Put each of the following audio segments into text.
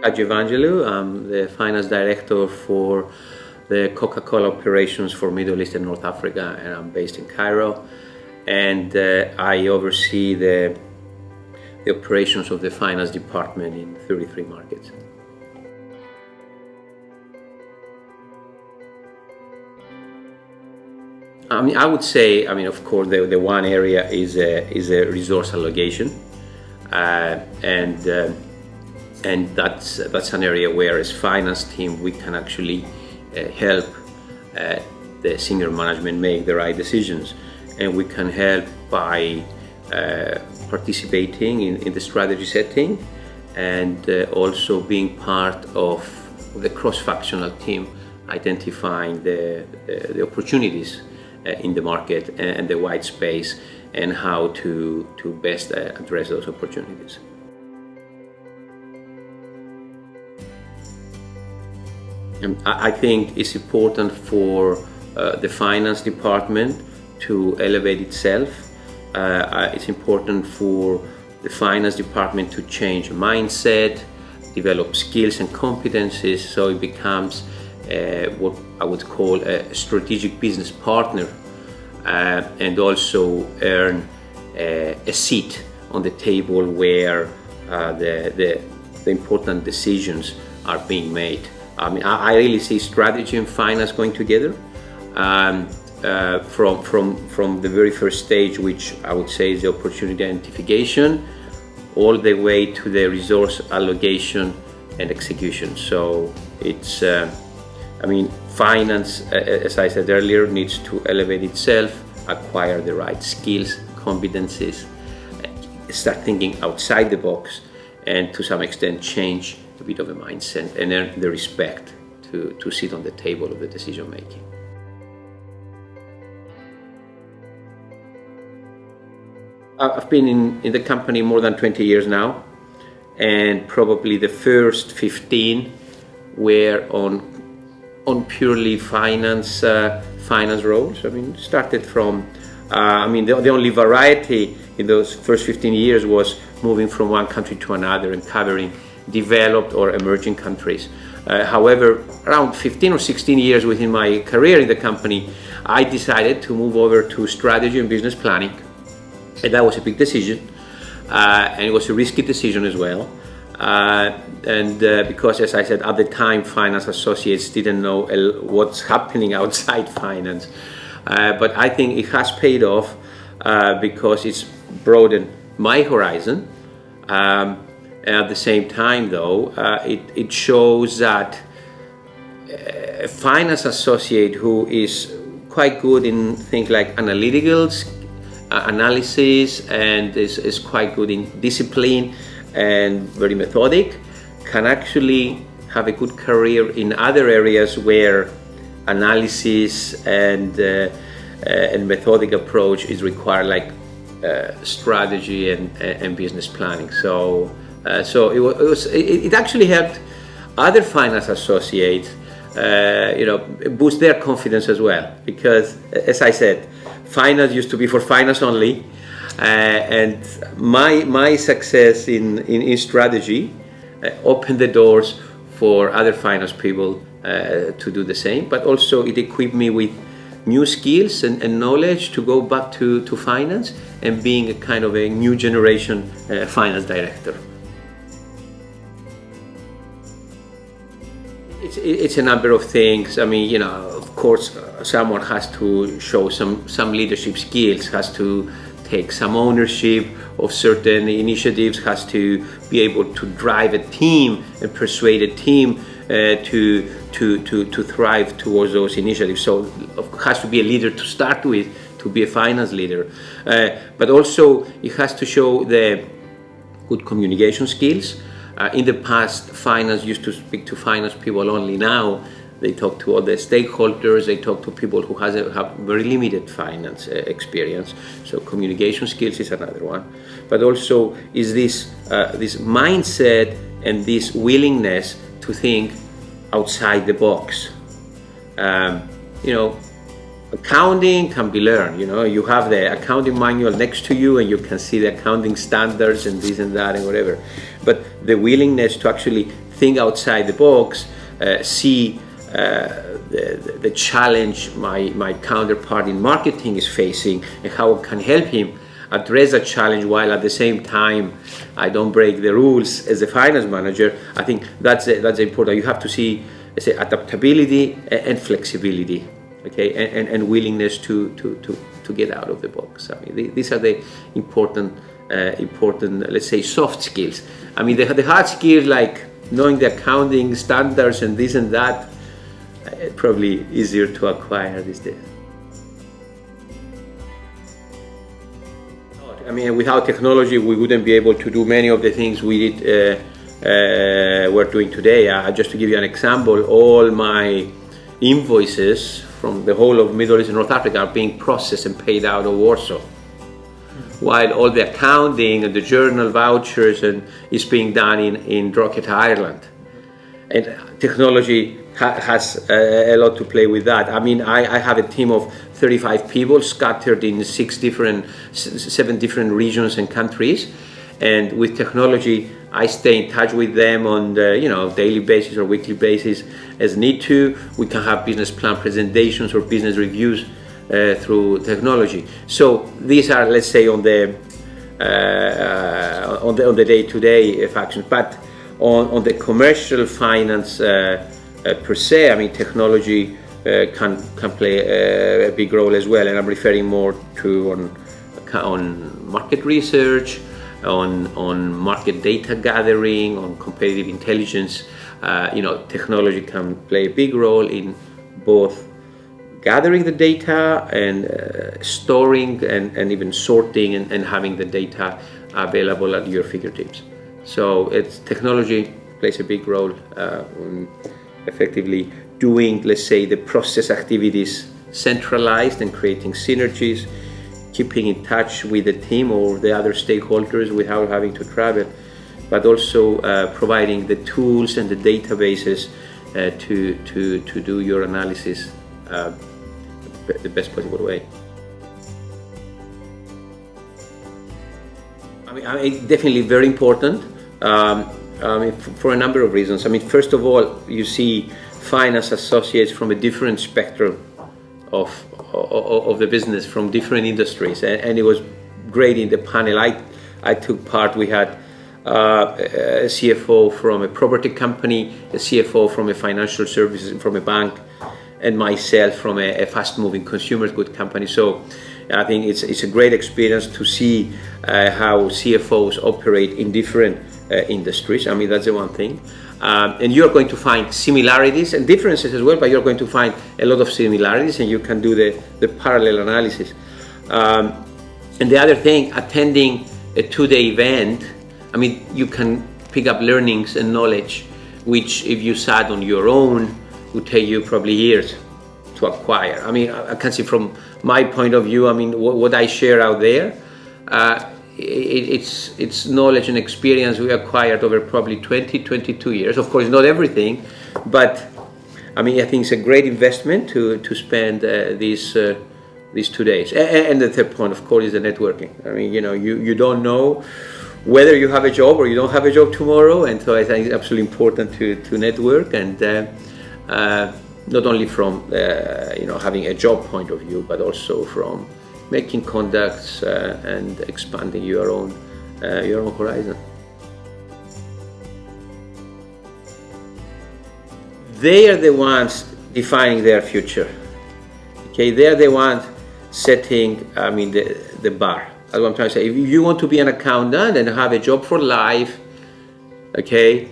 Hadjievangelou. I'm the finance director for the Coca Cola operations for Middle East and North Africa, and I'm based in Cairo. And I oversee the operations of the finance department in 33 markets. I would say, of course, the one area is a resource allocation, and that's an area where, as finance team, we can actually help the senior management make the right decisions, and we can help by participating in the strategy setting, and also being part of the cross-functional team, identifying the opportunities in the market and the white space, and how to best address those opportunities. And I think it's important for the finance department to elevate itself. It's important for the finance department to change mindset, develop skills and competencies, so it becomes what I would call a strategic business partner, and also earn a seat on the table where the important decisions are being made. I really see strategy and finance going together from the very first stage, which I would say is the opportunity identification, all the way to the resource allocation and execution. So it's finance, as I said earlier, needs to elevate itself, acquire the right skills, competencies, start thinking outside the box, and to some extent change a bit of a mindset and earn the respect to sit on the table of the decision making. I've been in the company more than 20 years now, and probably the first 15 were on purely finance roles. Started from, the only variety in those first 15 years was moving from one country to another and covering developed or emerging countries. However, around 15 or 16 years within my career in the company, I decided to move over to strategy and business planning. And that was a big decision, and it was a risky decision as well. Because, as I said, at the time, finance associates didn't know what's happening outside finance. But I think it has paid off because it's broadened my horizon. At the same time, though, it shows that a finance associate who is quite good in things like analytical analysis, and is quite good in discipline and very methodic, can actually have a good career in other areas where analysis and methodic approach is required, like strategy and business planning. So it actually helped other finance associates boost their confidence as well, because, as I said, finance used to be for finance only, and my success in strategy opened the doors for other finance people to do the same, but also it equipped me with new skills and knowledge to go back to finance and being a kind of a new generation finance director. It's a number of things. Of course, someone has to show some leadership skills, has to take some ownership of certain initiatives, has to be able to drive a team and persuade a team to thrive towards those initiatives. So has to be a leader to start with, to be a finance leader. But also it has to show the good communication skills. In the past, finance used to speak to finance people only. Now they talk to other stakeholders, they talk to people who have very limited finance experience. So communication skills is another one. But also is this mindset and this willingness to think outside the box. Accounting can be learned. You have the accounting manual next to you and you can see the accounting standards and this and that and whatever. But the willingness to actually think outside the box, see the challenge my counterpart in marketing is facing, and how I can help him address that challenge while at the same time I don't break the rules as a finance manager. I think that's important. You have to see, let's say, adaptability and flexibility, okay, and willingness to get out of the box. I mean, these are the important, let's say, soft skills. I mean, the hard skills like knowing the accounting standards and this and that, probably easier to acquire these days. I mean, without technology, we wouldn't be able to do many of the things we're doing today. Just to give you an example, all my invoices from the whole of Middle East and North Africa are being processed and paid out of Warsaw, while all the accounting and the journal vouchers is being done in Drogheda, Ireland. And technology has a lot to play with that. I mean, I have a team of 35 people scattered in 7 different regions and countries, and with technology I stay in touch with them on the daily basis or weekly basis as need to. We can have business plan presentations or business reviews through technology. So these are, let's say, on the day-to-day functions. But on the commercial finance per se, I mean, technology can play a big role as well, and I'm referring more to on market research, on market data gathering, on competitive intelligence. Technology can play a big role in both gathering the data and storing and even sorting and having the data available at your fingertips. So technology plays a big role in effectively doing, let's say, the process activities centralized and creating synergies, keeping in touch with the team or the other stakeholders without having to travel, but also providing the tools and the databases to do your analysis the best possible way. I mean, it's definitely very important. For a number of reasons. I mean, first of all, you see finance associates from a different spectrum of the business, from different industries, and it was great in the panel I took part. We had a CFO from a property company, a CFO from a financial services, from a bank, and myself from a fast-moving consumer goods company. So I think it's a great experience to see how CFOs operate in different industries. I mean, that's the one thing. And you're going to find similarities and differences as well, but you're going to find a lot of similarities, and you can do the parallel analysis. And the other thing, attending a 2-day event, I mean, you can pick up learnings and knowledge, which if you sat on your own would take you probably years to acquire. I mean, I can see from my point of view, I mean, what I share out there, it's knowledge and experience we acquired over probably 22 years. Of course, not everything, but I mean, I think it's a great investment to spend these 2 days. And the third point, of course, is the networking. I mean, you don't know whether you have a job or you don't have a job tomorrow, and so I think it's absolutely important to network, and not only from having a job point of view, but also from making contacts and expanding your own horizon. They are the ones defining their future. Okay, they are the ones setting, I mean, the bar. That's what I'm trying to say. If you want to be an accountant and have a job for life, okay,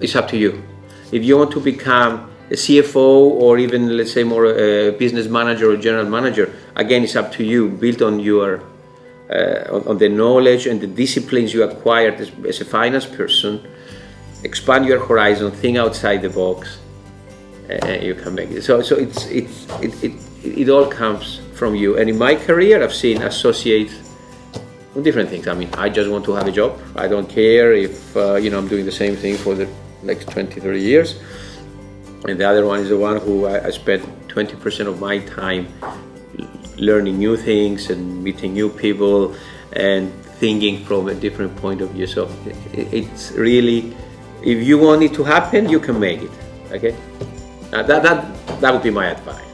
it's up to you. If you want to become a CFO or even, let's say, more a business manager or general manager, again, it's up to you, built on your on the knowledge and the disciplines you acquired as a finance person. Expand your horizon, think outside the box, and you can make it. So it all comes from you. And in my career, I've seen associates with different things. I mean, I just want to have a job. I don't care if I'm doing the same thing for the next 20-30 years. And the other one is the one who I spent 20% of my time learning new things and meeting new people and thinking from a different point of view. So it's really if you want it to happen, you can make it. Okay, that would be my advice.